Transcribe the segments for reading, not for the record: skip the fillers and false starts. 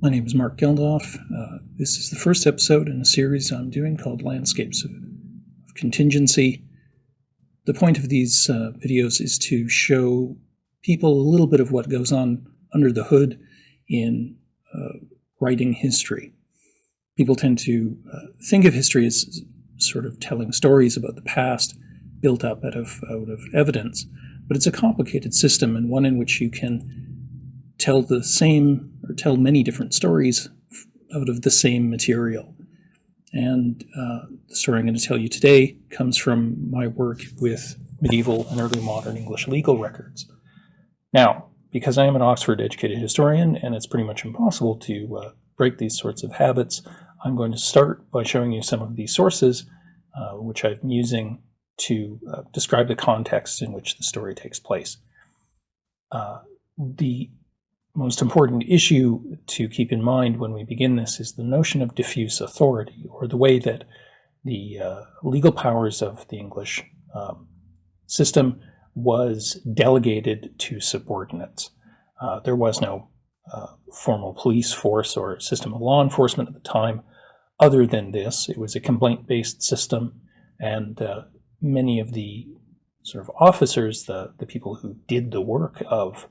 My name is Mark Geldof. This is the first episode in a series I'm doing called Landscapes of Contingency. The point of these videos is to show people a little bit of what goes on under the hood in writing history. People tend to think of history as sort of telling stories about the past built up out of evidence, but it's a complicated system and one in which you can tell the same or tell many different stories out of the same material. And the story I'm going to tell you today comes from my work with medieval and early modern English legal records. Now, because I am an Oxford-educated historian and it's pretty much impossible to break these sorts of habits, I'm going to start by showing you some of these sources which I've been using to describe the context in which the story takes place. The most important issue to keep in mind when we begin this is the notion of diffuse authority, or the way that the legal powers of the English system was delegated to subordinates. There was no formal police force or system of law enforcement at the time. Other than this, it was a complaint-based system, and many of the sort of officers, the people who did the work of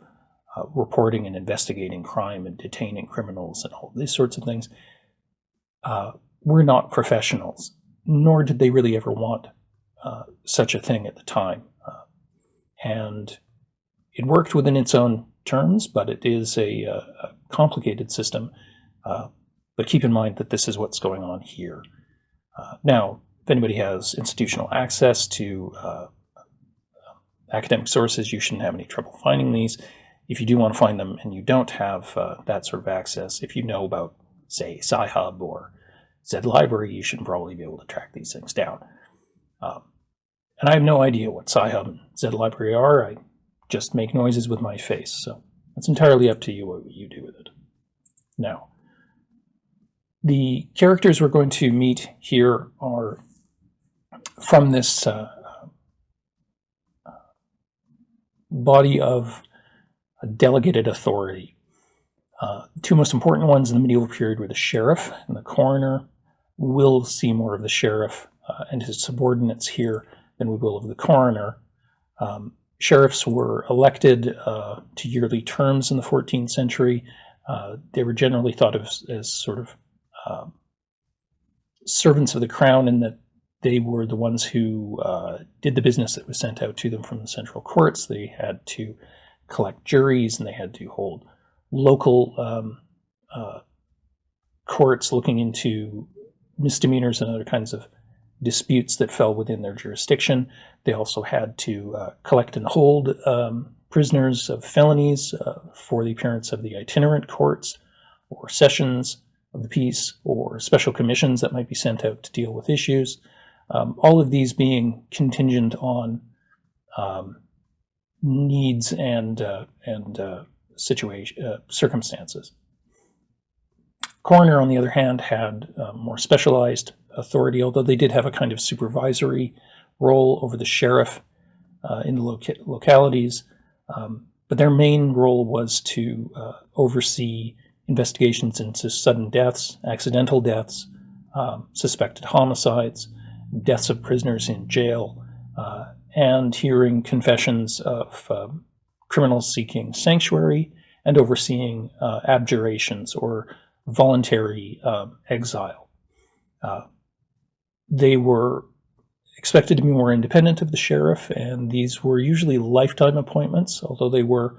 reporting and investigating crime and detaining criminals and all these sorts of things, were not professionals, nor did they really ever want such a thing at the time. And it worked within its own terms, but it is a complicated system. But keep in mind that this is what's going on here. Now, if anybody has institutional access to academic sources, you shouldn't have any trouble finding these. If you do want to find them and you don't have that sort of access, if you know about, say, Sci-Hub or Z-Library, you should probably be able to track these things down. And I have no idea what Sci-Hub and Z-Library are. I just make noises with my face, so it's entirely up to you what you do with it. Now, the characters we're going to meet here are from this body of delegated authority. Two most important ones in the medieval period were the sheriff and the coroner. We'll see more of the sheriff and his subordinates here than we will of the coroner. Sheriffs were elected to yearly terms in the 14th century. They were generally thought of as sort of servants of the crown, in that they were the ones who did the business that was sent out to them from the central courts. They had to collect juries, and they had to hold local courts looking into misdemeanors and other kinds of disputes that fell within their jurisdiction. They also had to collect and hold prisoners of felonies for the appearance of the itinerant courts or sessions of the peace, or special commissions that might be sent out to deal with issues. All of these being contingent on needs and circumstances. Coroner, on the other hand, had more specialized authority, although they did have a kind of supervisory role over the sheriff in the localities. But their main role was to oversee investigations into sudden deaths, accidental deaths, suspected homicides, deaths of prisoners in jail, and hearing confessions of criminals seeking sanctuary, and overseeing abjurations or voluntary exile. They were expected to be more independent of the sheriff, and these were usually lifetime appointments, although they were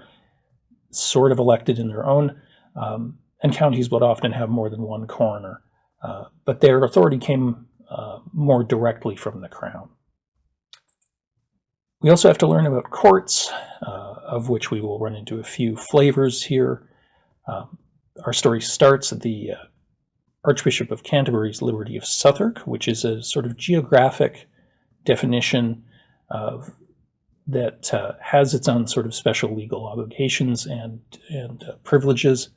sort of elected in their own, and counties would often have more than one coroner. But their authority came more directly from the crown. We also have to learn about courts, of which we will run into a few flavors here. Our story starts at the Archbishop of Canterbury's Liberty of Southwark, which is a sort of geographic definition that has its own sort of special legal obligations and privileges,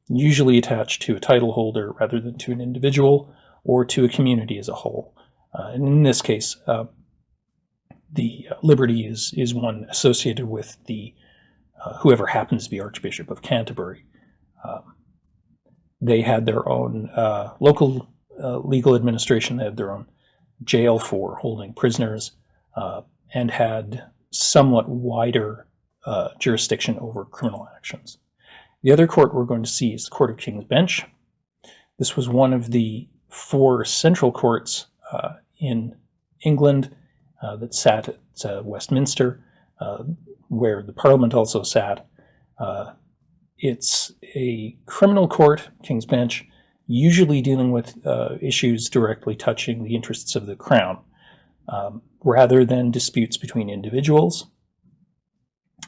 usually attached to a title holder rather than to an individual or to a community as a whole. And in this case, the liberty is one associated with the whoever happens to be Archbishop of Canterbury. They had their own local legal administration. They had their own jail for holding prisoners, and had somewhat wider jurisdiction over criminal actions. The other court we're going to see is the Court of King's Bench. This was one of the 4 central courts in England that sat at Westminster, where the Parliament also sat. It's a criminal court, King's Bench, usually dealing with issues directly touching the interests of the Crown, rather than disputes between individuals.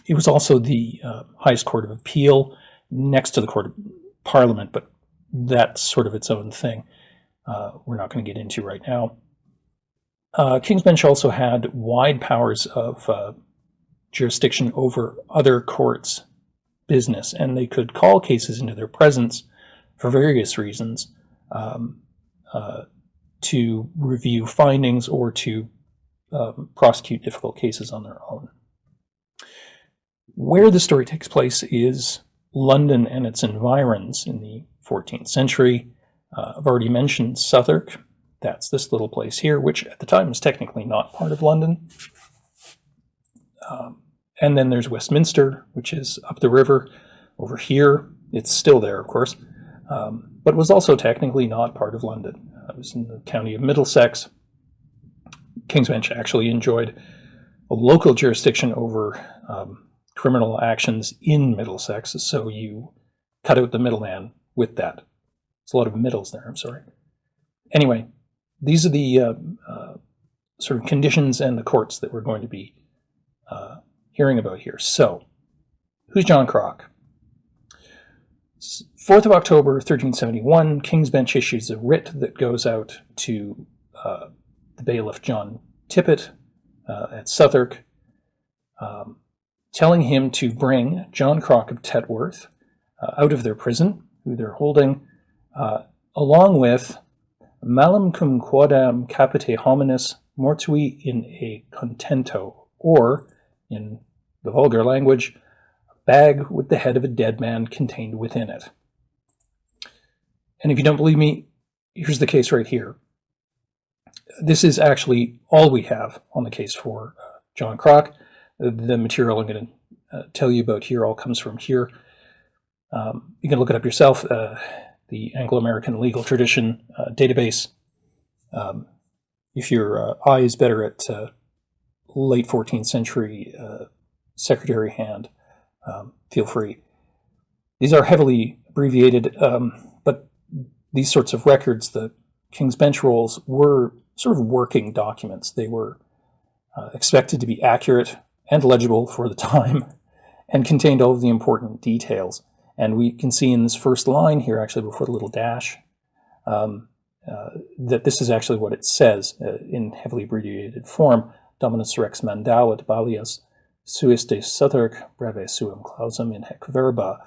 It was also the highest court of appeal, next to the Court of Parliament, but that's sort of its own thing. We're not going to get into right now. King's Bench also had wide powers of jurisdiction over other courts' business, and they could call cases into their presence for various reasons, to review findings or to prosecute difficult cases on their own. Where the story takes place is London and its environs in the 14th century. I've already mentioned Southwark. That's this little place here, which at the time was technically not part of London. And then there's Westminster, which is up the river over here. It's still there, of course, but was also technically not part of London. It was in the county of Middlesex. King's Bench actually enjoyed a local jurisdiction over criminal actions in Middlesex, so you cut out the middleman with that. There's a lot of middles there, I'm sorry. Anyway, these are the sort of conditions and the courts that we're going to be hearing about here. So, who's John Crok? 4th of October, 1371, King's Bench issues a writ that goes out to the bailiff John Tippett at Southwark, telling him to bring John Crok of Tetworth out of their prison, who they're holding, along with malum cum quodam capite hominis mortui in a contento, or, in the vulgar language, a bag with the head of a dead man contained within it. And if you don't believe me, here's the case right here. This is actually all we have on the case for John Crok. The material I'm going to tell you about here all comes from here. You can look it up yourself, the Anglo-American Legal Tradition database. If your eye is better at late 14th century secretary hand, feel free. These are heavily abbreviated, but these sorts of records, the King's Bench rolls, were sort of working documents. They were expected to be accurate and legible for the time, and contained all of the important details. And we can see in this first line here, actually before the little dash, that this is actually what it says in heavily abbreviated form. Dominus Rex mandavit Balias suis de Southwark breve suum clausum in hec verba.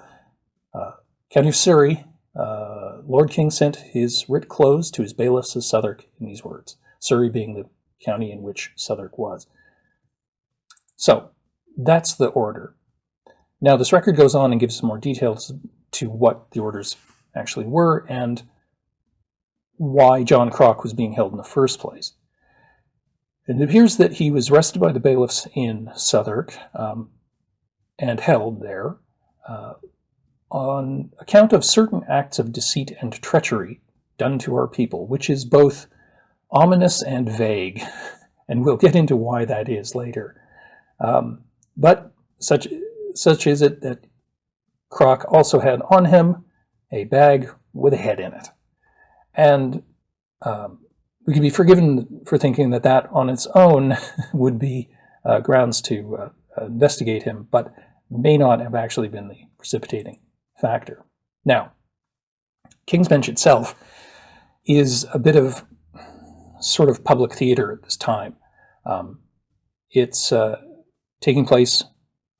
County of Surrey, Lord King sent his writ closed to his bailiffs of Southwark in these words, Surrey being the county in which Southwark was. So, that's the order. Now, this record goes on and gives some more details to what the orders actually were and why John Crok was being held in the first place. It appears that he was arrested by the bailiffs in Southwark and held there on account of certain acts of deceit and treachery done to our people, which is both ominous and vague, and we'll get into why that is later. But such is it that Crok also had on him a bag with a head in it. And we can be forgiven for thinking that that on its own would be grounds to investigate him, but may not have actually been the precipitating factor. Now, King's Bench itself is a bit of sort of public theater at this time. It's taking place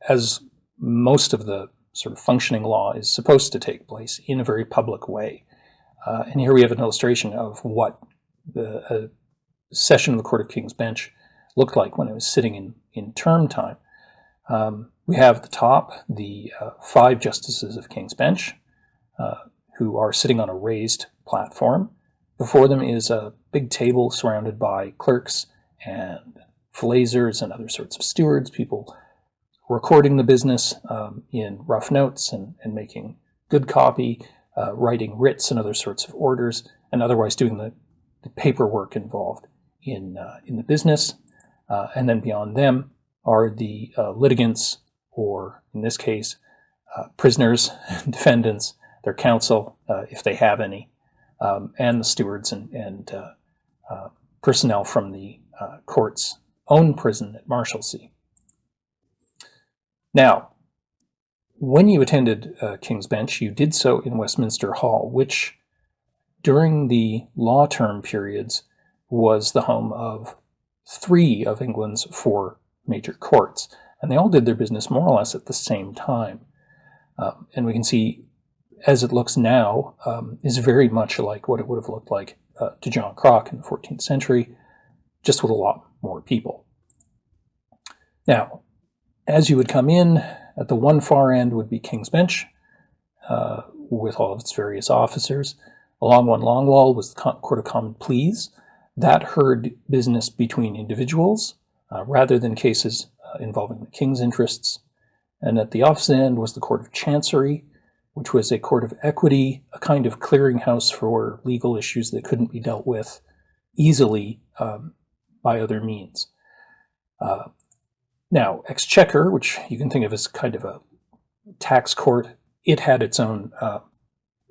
as most of the sort of functioning law is supposed to take place, in a very public way. And here we have an illustration of what a session of the Court of King's Bench looked like when it was sitting in term time. We have at the top the 5 justices of King's Bench, who are sitting on a raised platform. Before them is a big table surrounded by clerks and flaisers and other sorts of stewards, people recording the business in rough notes and making good copy, writing writs and other sorts of orders, and otherwise doing the paperwork involved in the business. And then beyond them are the litigants, or in this case, prisoners, defendants, their counsel, if they have any, and the stewards and personnel from the court's own prison at Marshalsea. Now, when you attended King's Bench, you did so in Westminster Hall, which during the law term periods was the home of 3 of England's 4 major courts, and they all did their business more or less at the same time. And we can see, as it looks now, is very much like what it would have looked like to John Crok in the 14th century, just with a lot more people. Now, as you would come in, at the one far end would be King's Bench, with all of its various officers. Along one long wall was the Court of Common Pleas. That heard business between individuals, rather than cases involving the King's interests. And at the opposite end was the Court of Chancery, which was a court of equity, a kind of clearinghouse for legal issues that couldn't be dealt with easily by other means. Now, Exchequer, which you can think of as kind of a tax court, it had its own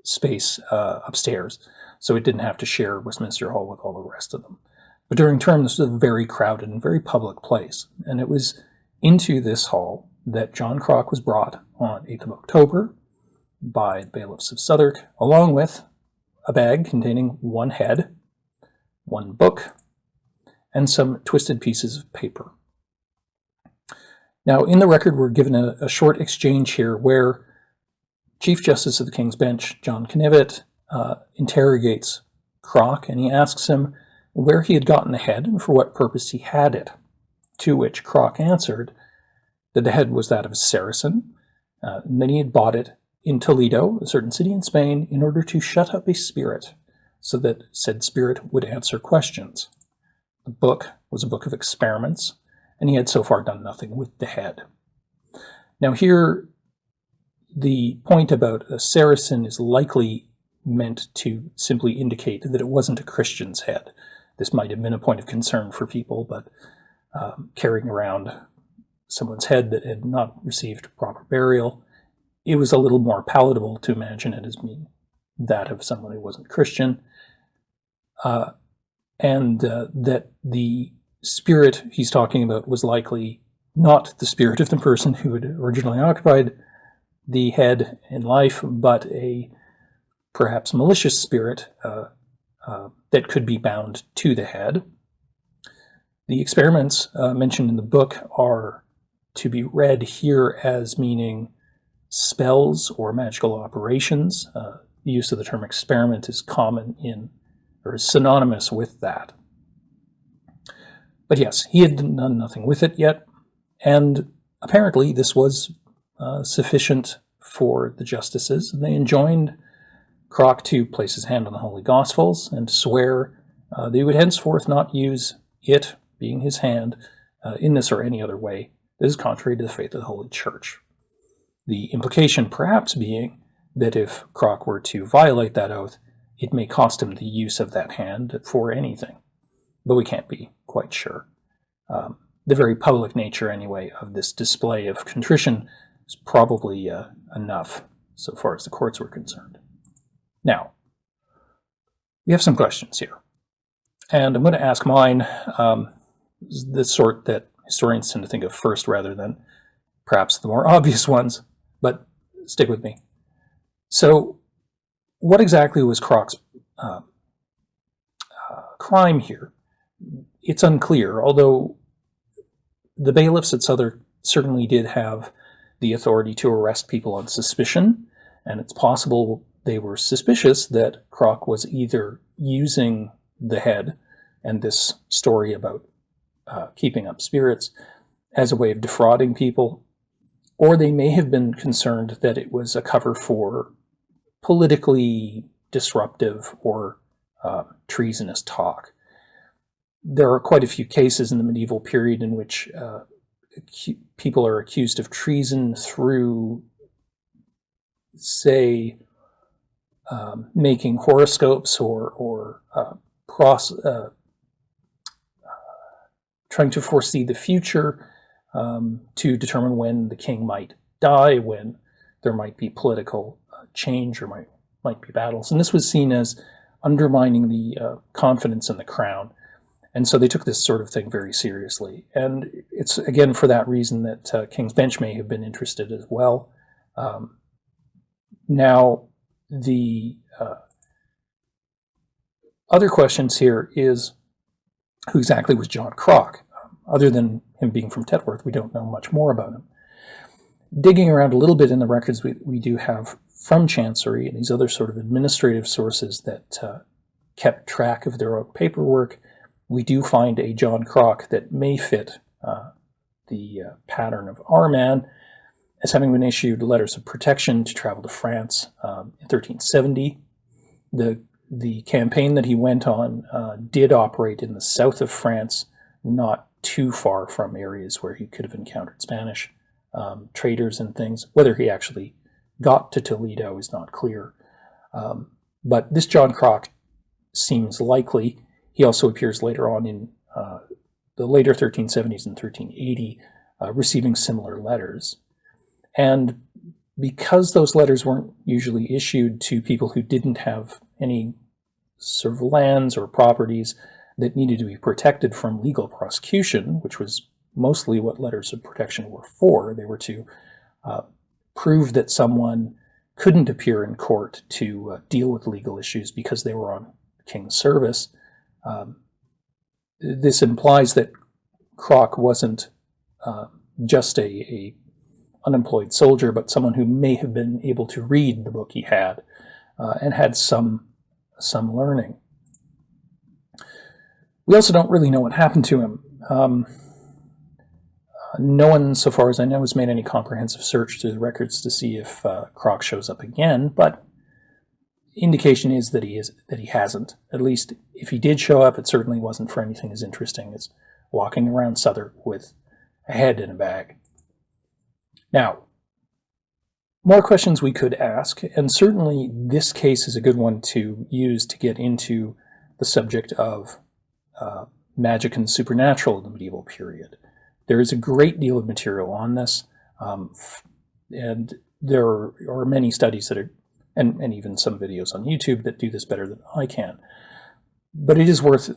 space upstairs, so it didn't have to share Westminster Hall with all the rest of them. But during term, this was a very crowded and very public place, and it was into this hall that John Crok was brought on 8th of October by the bailiffs of Southwark, along with a bag containing 1 head, 1 book, and some twisted pieces of paper. Now, in the record, we're given a short exchange here where Chief Justice of the King's Bench, John Knivet, interrogates Crok, and he asks him where he had gotten the head and for what purpose he had it, to which Crok answered that the head was that of a Saracen, and then he had bought it in Toledo, a certain city in Spain, in order to shut up a spirit, so that said spirit would answer questions. The book was a book of experiments, and he had so far done nothing with the head. Now here, the point about a Saracen is likely meant to simply indicate that it wasn't a Christian's head. This might have been a point of concern for people, but carrying around someone's head that had not received proper burial, it was a little more palatable to imagine it as being that of someone who wasn't Christian, and that the spirit he's talking about was likely not the spirit of the person who had originally occupied the head in life, but a perhaps malicious spirit that could be bound to the head. The experiments mentioned in the book are to be read here as meaning spells or magical operations. The use of the term experiment is common in, or is synonymous with that. But yes, he had done nothing with it yet, and apparently this was sufficient for the justices. They enjoined Crok to place his hand on the Holy Gospels and to swear that he would henceforth not use it, being his hand, in this or any other way that is contrary to the faith of the Holy Church. The implication perhaps being that if Crok were to violate that oath, it may cost him the use of that hand for anything, but we can't be quite sure. The very public nature, anyway, of this display of contrition is probably enough so far as the courts were concerned. Now, we have some questions here, and I'm going to ask mine, the sort that historians tend to think of first rather than perhaps the more obvious ones, but stick with me. So, what exactly was Crok's crime here? It's unclear, although the bailiffs at Southwark certainly did have the authority to arrest people on suspicion, and it's possible they were suspicious that Crok was either using the head and this story about keeping up spirits as a way of defrauding people, or they may have been concerned that it was a cover for politically disruptive or treasonous talk. There are quite a few cases in the medieval period in which people are accused of treason through, say, making horoscopes or trying to foresee the future to determine when the king might die, when there might be political change or might be battles. And this was seen as undermining the confidence in the crown. And so they took this sort of thing very seriously. And it's, again, for that reason that King's Bench may have been interested as well. Now, the other questions here is, who exactly was John Crok? Other than him being from Tedworth, we don't know much more about him. Digging around a little bit in the records we do have from Chancery and these other sort of administrative sources that kept track of their own paperwork, we do find a John Crok that may fit the pattern of our man, as having been issued letters of protection to travel to France in 1370. The campaign that he went on did operate in the south of France, not too far from areas where he could have encountered Spanish traders and things. Whether he actually got to Toledo is not clear. But this John Crok seems likely. He also appears later on in the later 1370s and 1380, receiving similar letters. And because those letters weren't usually issued to people who didn't have any sort of lands or properties that needed to be protected from legal prosecution, which was mostly what letters of protection were for. They were to prove that someone couldn't appear in court to deal with legal issues because they were on king's service. This implies that Crok wasn't just a unemployed soldier, but someone who may have been able to read the book he had and had some learning. We also don't really know what happened to him. No one, so far as I know, has made any comprehensive search through the records to see if Crok shows up again, but indication is that he hasn't. At least if he did show up, it certainly wasn't for anything as interesting as walking around Southwark with a head in a bag. Now, more questions we could ask, and certainly this case is a good one to use to get into the subject of magic and supernatural in the medieval period. There is a great deal of material on this, and there are many studies that are, and even some videos on YouTube that do this better than I can. But it is worth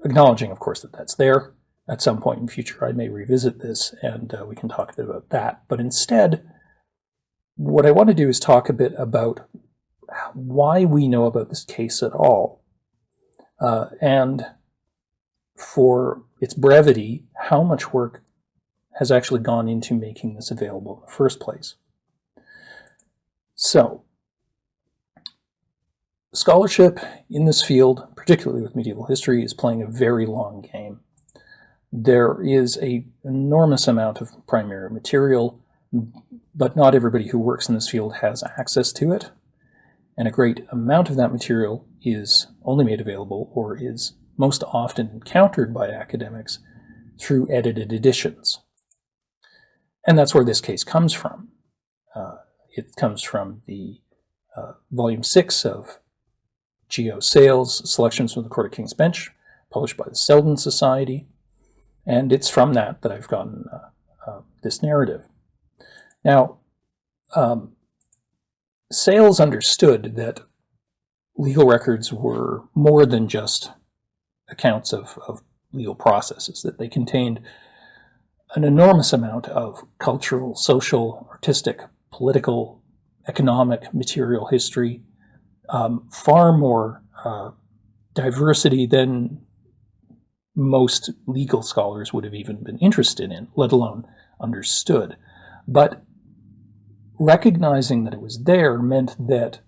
acknowledging, of course, that that's there. At some point in the future, I may revisit this, and we can talk a bit about that. But instead, what I want to do is talk a bit about why we know about this case at all, and for its brevity, how much work has actually gone into making this available in the first place. So, scholarship in this field, particularly with medieval history, is playing a very long game. There is an enormous amount of primary material, but not everybody who works in this field has access to it. And a great amount of that material is only made available, or is most often encountered by academics, through edited editions. And that's where this case comes from. It comes from the Volume 6 of G.O. Sale's Selections from the Court of King's Bench, published by the Selden Society. And it's from that I've gotten this narrative. Now, Sales understood that legal records were more than just accounts of legal processes, that they contained an enormous amount of cultural, social, artistic, political, economic, material history, far more diversity than most legal scholars would have even been interested in, let alone understood. But recognizing that it was there meant that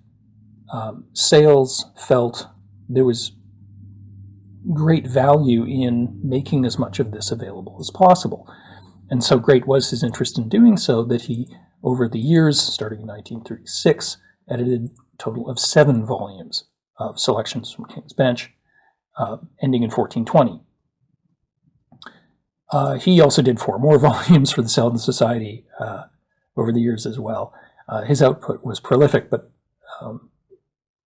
Sales felt there was great value in making as much of this available as possible. And so great was his interest in doing so that he, over the years, starting in 1936, edited total of 7 volumes of selections from King's Bench, ending in 1420. He also did 4 more volumes for the Selden Society over the years as well. His output was prolific, but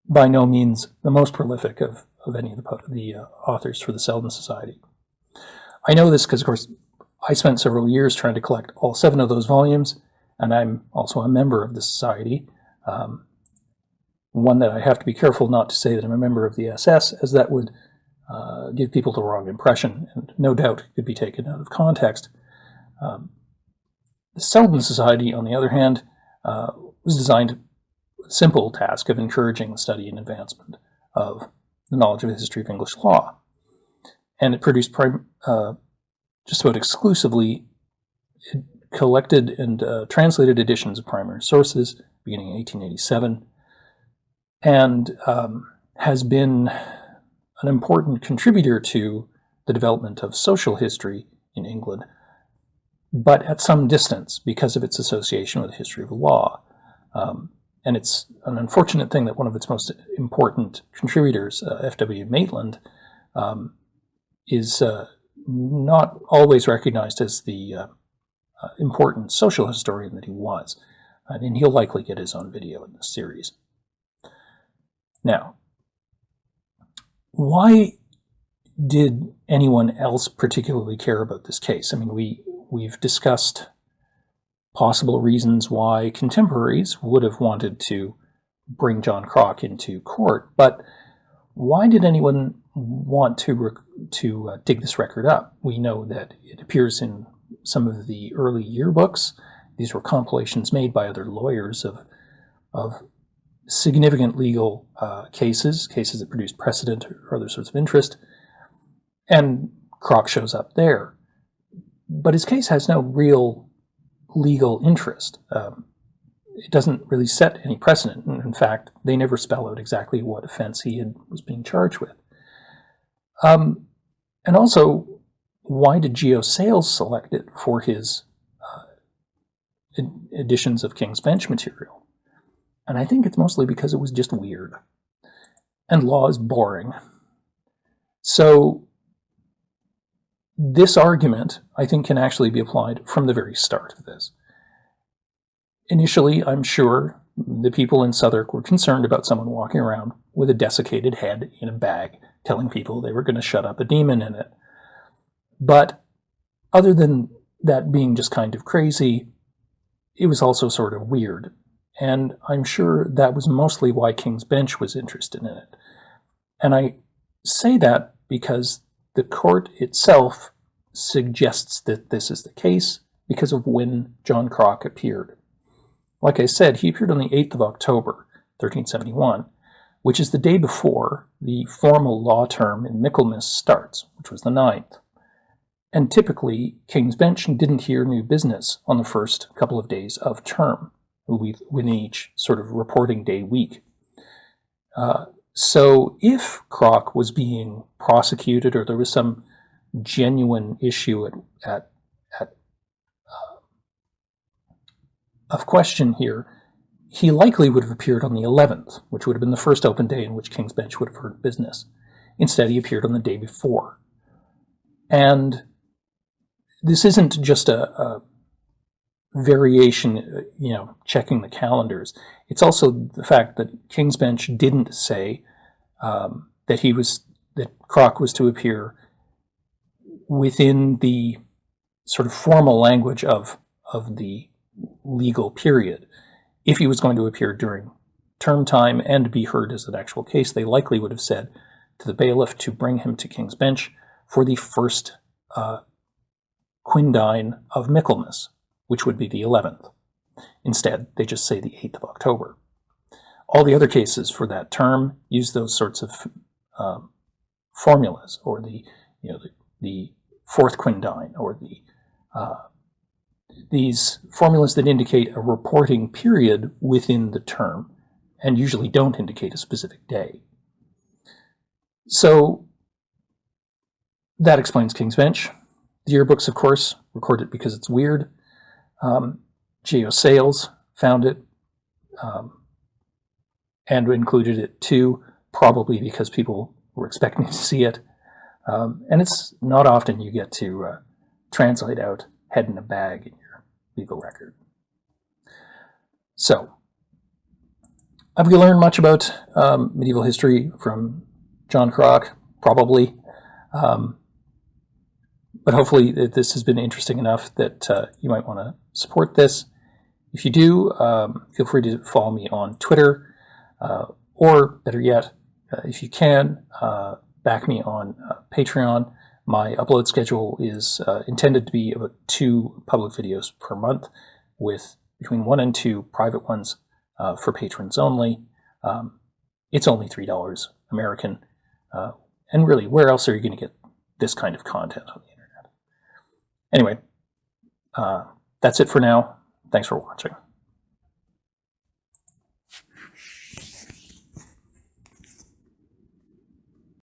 by no means the most prolific of any of the authors for the Selden Society. I know this because, of course, I spent several years trying to collect all 7 of those volumes, and I'm also a member of the Society. One that I have to be careful not to say that I'm a member of the SS, as that would give people the wrong impression, and no doubt could be taken out of context. The Selden Society, on the other hand, was designed with a simple task of encouraging the study and advancement of the knowledge of the history of English law. And it produced just about exclusively collected and translated editions of primary sources beginning in 1887, and has been an important contributor to the development of social history in England, but at some distance because of its association with the history of the law. And it's an unfortunate thing that one of its most important contributors, F.W. Maitland, is not always recognized as the important social historian that he was. And he'll likely get his own video in this series. Now, why did anyone else particularly care about this case? I mean, we've discussed possible reasons why contemporaries would have wanted to bring John Crok into court, but why did anyone want to dig this record up? We know that it appears in some of the early yearbooks. These were compilations made by other lawyers of significant legal cases that produced precedent or other sorts of interest, and Crok shows up there. But his case has no real legal interest. It doesn't really set any precedent. In fact, they never spell out exactly what offense he was being charged with. And also, why did Geo Sales select it for his editions of King's Bench material? And I think it's mostly because it was just weird. And law is boring. So this argument, I think, can actually be applied from the very start of this. Initially, I'm sure the people in Southwark were concerned about someone walking around with a desiccated head in a bag, telling people they were going to shut up a demon in it. But other than that being just kind of crazy, it was also sort of weird. And I'm sure that was mostly why King's Bench was interested in it. And I say that because the court itself suggests that this is the case because of when John Crok appeared. Like I said, he appeared on the 8th of October, 1371, which is the day before the formal law term in Michaelmas starts, which was the 9th. And typically, King's Bench didn't hear new business on the first couple of days of term, within each sort of reporting day week. So if Crok was being prosecuted or there was some genuine issue of question here, he likely would have appeared on the 11th, which would have been the first open day in which King's Bench would have heard business. Instead, he appeared on the day before. And this isn't just a variation, checking the calendars. It's also the fact that King's Bench didn't say that Crok was to appear within the sort of formal language of the legal period. If he was going to appear during term time and be heard as an actual case, they likely would have said to the bailiff to bring him to King's Bench for the first quindine of Michaelmas, which would be the 11th. Instead, they just say the 8th of October. All the other cases for that term use those sorts of formulas, or the fourth quindine, or these formulas that indicate a reporting period within the term, and usually don't indicate a specific day. So that explains King's Bench. The yearbooks, of course, record it because it's weird. Geo Sales found it. and included it too, probably because people were expecting to see it. And it's not often you get to translate out head in a bag in your legal record. So, have we learned much about medieval history from John Crok? Probably. But hopefully this has been interesting enough that you might want to support this. If you do, feel free to follow me on Twitter, or better yet, if you can, back me on Patreon. My upload schedule is intended to be about 2 public videos per month, with between 1 and 2 private ones for patrons only. It's only $3 American. And really, where else are you going to get this kind of content on the internet? Anyway, that's it for now. Thanks for watching.